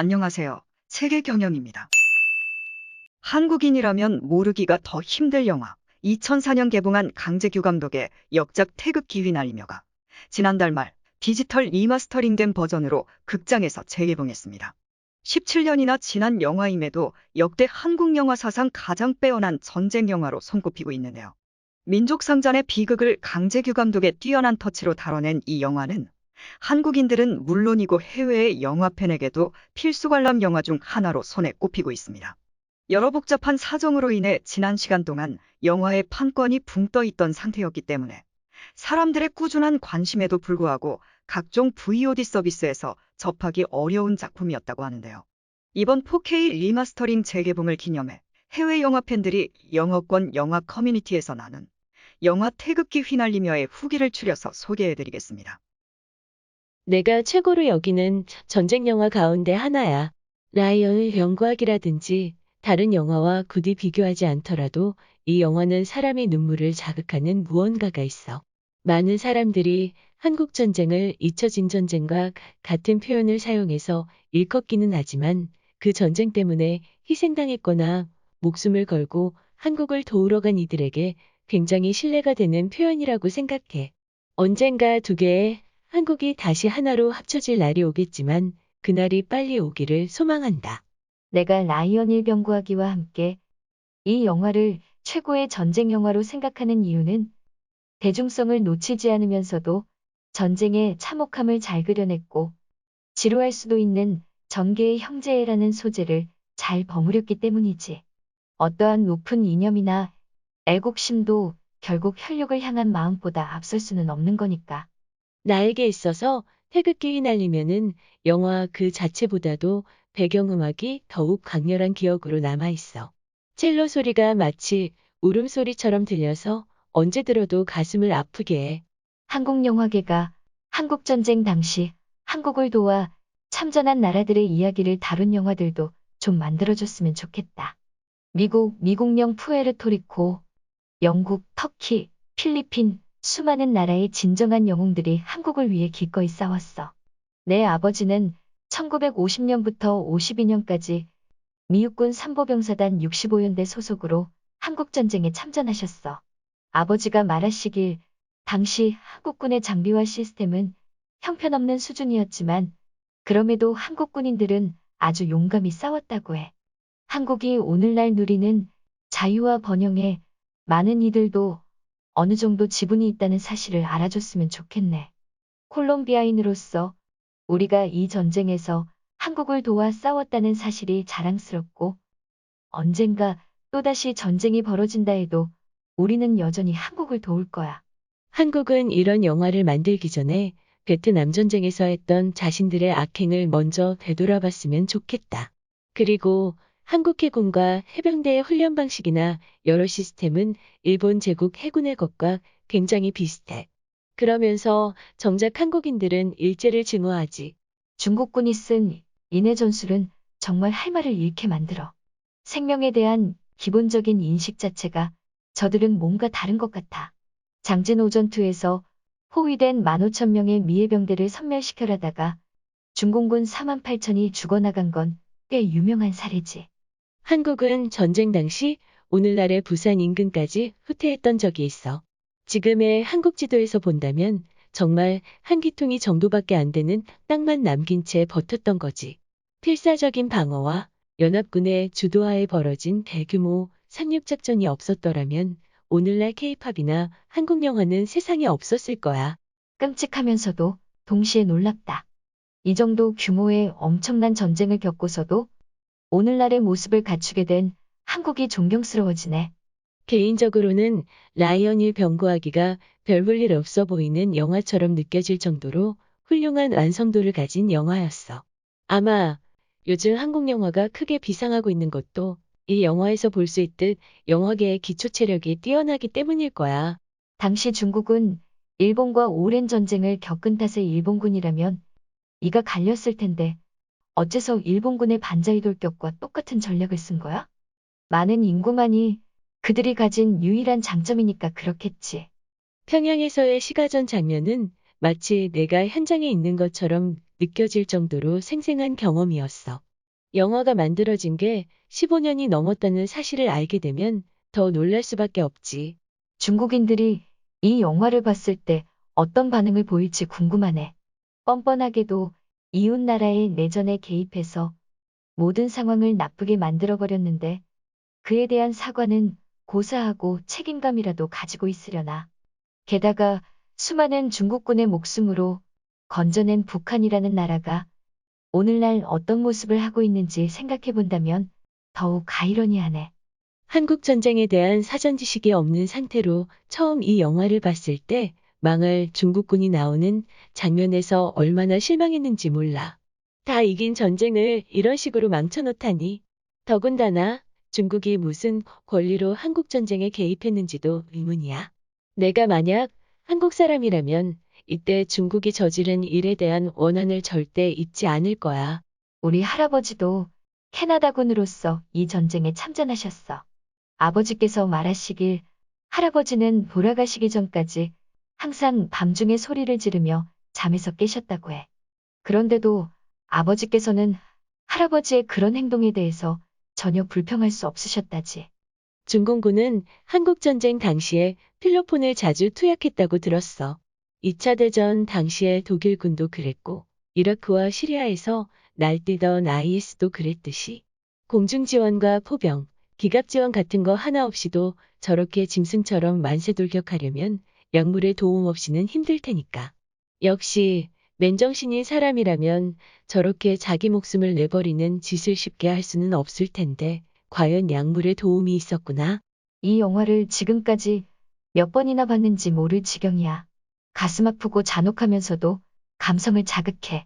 안녕하세요. 세계경영입니다. 한국인이라면 모르기가 더 힘들 영화. 2004년 개봉한 강재규 감독의 역작 태극기 휘날리며가 지난달 말 디지털 리마스터링된 버전으로 극장에서 재개봉했습니다. 17년이나 지난 영화임에도 역대 한국 영화 사상 가장 빼어난 전쟁 영화로 손꼽히고 있는데요. 민족상잔의 비극을 강재규 감독의 뛰어난 터치로 다뤄낸 이 영화는 한국인들은 물론이고 해외의 영화팬에게도 필수 관람 영화 중 하나로 손에 꼽히고 있습니다. 여러 복잡한 사정으로 인해 지난 시간 동안 영화의 판권이 붕 떠 있던 상태였기 때문에 사람들의 꾸준한 관심에도 불구하고 각종 VOD 서비스에서 접하기 어려운 작품이었다고 하는데요. 이번 4K 리마스터링 재개봉을 기념해 해외 영화 팬들이 영어권 영화 커뮤니티에서 나눈 영화 태극기 휘날리며의 후기를 추려서 소개해드리겠습니다. 내가 최고로 여기는 전쟁 영화 가운데 하나야. 라이언의 병과학이라든지 다른 영화와 굳이 비교하지 않더라도 이 영화는 사람의 눈물을 자극하는 무언가가 있어. 많은 사람들이 한국 전쟁을 잊혀진 전쟁과 같은 표현을 사용해서 일컫기는 하지만 그 전쟁 때문에 희생당했거나 목숨을 걸고 한국을 도우러 간 이들에게 굉장히 신뢰가 되는 표현이라고 생각해. 언젠가 두 개의 한국이 다시 하나로 합쳐질 날이 오겠지만 그날이 빨리 오기를 소망한다. 내가 라이언 일병구하기와 함께 이 영화를 최고의 전쟁 영화로 생각하는 이유는 대중성을 놓치지 않으면서도 전쟁의 참혹함을 잘 그려냈고 지루할 수도 있는 전개의 형제애라는 소재를 잘 버무렸기 때문이지. 어떠한 높은 이념이나 애국심도 결국 혈육을 향한 마음보다 앞설 수는 없는 거니까. 나에게 있어서 태극기 휘날리면은 영화 그 자체보다도 배경음악이 더욱 강렬한 기억으로 남아있어. 첼로 소리가 마치 울음소리처럼 들려서 언제 들어도 가슴을 아프게 해. 한국 영화계가 한국전쟁 당시 한국을 도와 참전한 나라들의 이야기를 다룬 영화들도 좀 만들어줬으면 좋겠다. 미국, 미국령 푸에르토리코, 영국, 터키, 필리핀, 수많은 나라의 진정한 영웅들이 한국을 위해 기꺼이 싸웠어. 내 아버지는 1950년부터 52년까지 미육군 삼보병사단 65연대 소속으로 한국전쟁에 참전하셨어. 아버지가 말하시길 당시 한국군의 장비와 시스템은 형편없는 수준이었지만 그럼에도 한국 군인들은 아주 용감히 싸웠다고 해. 한국이 오늘날 누리는 자유와 번영에 많은 이들도 어느 정도 지분이 있다는 사실을 알아줬으면 좋겠네. 콜롬비아인으로서 우리가 이 전쟁에서 한국을 도와 싸웠다는 사실이 자랑스럽고 언젠가 또다시 전쟁이 벌어진다 해도 우리는 여전히 한국을 도울 거야. 한국은 이런 영화를 만들기 전에 베트남 전쟁에서 했던 자신들의 악행을 먼저 되돌아봤으면 좋겠다. 그리고 한국 해군과 해병대의 훈련 방식이나 여러 시스템은 일본 제국 해군의 것과 굉장히 비슷해. 그러면서 정작 한국인들은 일제를 증오하지. 중국군이 쓴 인해 전술은 정말 할 말을 잃게 만들어. 생명에 대한 기본적인 인식 자체가 저들은 뭔가 다른 것 같아. 장진오전투에서 포위된 15,000명의 미해병대를 섬멸시켜라다가 중공군 48,000이 죽어나간 건 꽤 유명한 사례지. 한국은 전쟁 당시 오늘날의 부산 인근까지 후퇴했던 적이 있어. 지금의 한국 지도에서 본다면 정말 한 기퉁이 정도밖에 안 되는 땅만 남긴 채 버텼던 거지. 필사적인 방어와 연합군의 주도하에 벌어진 대규모 상륙작전이 없었더라면 오늘날 K-팝이나 한국 영화는 세상에 없었을 거야. 끔찍하면서도 동시에 놀랍다. 이 정도 규모의 엄청난 전쟁을 겪고서도 오늘날의 모습을 갖추게 된 한국이 존경스러워지네. 개인적으로는 라이언 일 병구하기가 별 볼 일 없어 보이는 영화처럼 느껴질 정도로 훌륭한 완성도를 가진 영화였어. 아마 요즘 한국 영화가 크게 비상하고 있는 것도 이 영화에서 볼 수 있듯 영화계의 기초 체력이 뛰어나기 때문일 거야. 당시 중국은 일본과 오랜 전쟁을 겪은 탓에 일본군이라면 이가 갈렸을 텐데 어째서 일본군의 반자의 돌격과 똑같은 전략을 쓴 거야? 많은 인구만이 그들이 가진 유일한 장점이니까 그렇겠지. 평양에서의 시가전 장면은 마치 내가 현장에 있는 것처럼 느껴질 정도로 생생한 경험이었어. 영화가 만들어진 게 15년이 넘었다는 사실을 알게 되면 더 놀랄 수밖에 없지. 중국인들이 이 영화를 봤을 때 어떤 반응을 보일지 궁금하네. 뻔뻔하게도 이웃 나라의 내전에 개입해서 모든 상황을 나쁘게 만들어버렸는데 그에 대한 사과는 고사하고 책임감이라도 가지고 있으려나. 게다가 수많은 중국군의 목숨으로 건져낸 북한이라는 나라가 오늘날 어떤 모습을 하고 있는지 생각해 본다면 더욱 아이러니하네. 한국 전쟁에 대한 사전 지식이 없는 상태로 처음 이 영화를 봤을 때 망할 중국군이 나오는 장면에서 얼마나 실망했는지 몰라. 다 이긴 전쟁을 이런 식으로 망쳐놓다니. 더군다나 중국이 무슨 권리로 한국 전쟁에 개입했는지도 의문이야. 내가 만약 한국 사람이라면 이때 중국이 저지른 일에 대한 원한을 절대 잊지 않을 거야. 우리 할아버지도 캐나다군으로서 이 전쟁에 참전하셨어. 아버지께서 말하시길 할아버지는 돌아가시기 전까지 항상 밤중에 소리를 지르며 잠에서 깨셨다고 해. 그런데도 아버지께서는 할아버지의 그런 행동에 대해서 전혀 불평할 수 없으셨다지. 중공군은 한국전쟁 당시에 필로폰을 자주 투약했다고 들었어. 2차 대전 당시에 독일군도 그랬고, 이라크와 시리아에서 날뛰던 IS도 그랬듯이, 공중지원과 포병, 기갑지원 같은 거 하나 없이도 저렇게 짐승처럼 만세돌격하려면 약물의 도움 없이는 힘들 테니까. 역시 맨정신인 사람이라면 저렇게 자기 목숨을 내버리는 짓을 쉽게 할 수는 없을 텐데 과연 약물의 도움이 있었구나. 이 영화를 지금까지 몇 번이나 봤는지 모를 지경이야. 가슴 아프고 잔혹하면서도 감성을 자극해.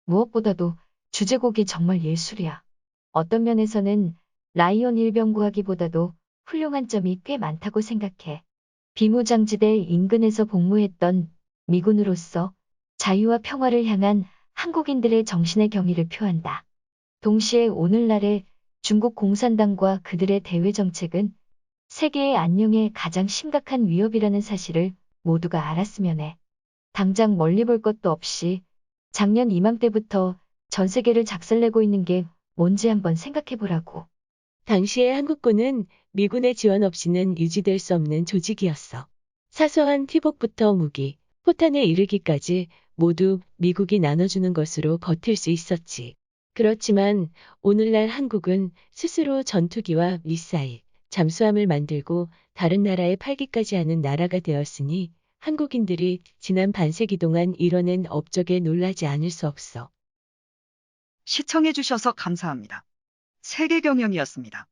무엇보다도 주제곡이 정말 예술이야. 어떤 면에서는 라이온 일병구하기보다도 훌륭한 점이 꽤 많다고 생각해. 비무장지대 인근에서 복무했던 미군으로서 자유와 평화를 향한 한국인들의 정신의 경의를 표한다. 동시에 오늘날의 중국 공산당과 그들의 대외 정책은 세계의 안녕에 가장 심각한 위협이라는 사실을 모두가 알았으면 해. 당장 멀리 볼 것도 없이 작년 이맘때부터 전 세계를 작살내고 있는 게 뭔지 한번 생각해 보라고. 당시의 한국군은 미군의 지원 없이는 유지될 수 없는 조직이었어. 사소한 티복부터 무기, 포탄에 이르기까지 모두 미국이 나눠주는 것으로 버틸 수 있었지. 그렇지만 오늘날 한국은 스스로 전투기와 미사일, 잠수함을 만들고 다른 나라에 팔기까지 하는 나라가 되었으니 한국인들이 지난 반세기 동안 이뤄낸 업적에 놀라지 않을 수 없어. 시청해주셔서 감사합니다. 세계경영이었습니다.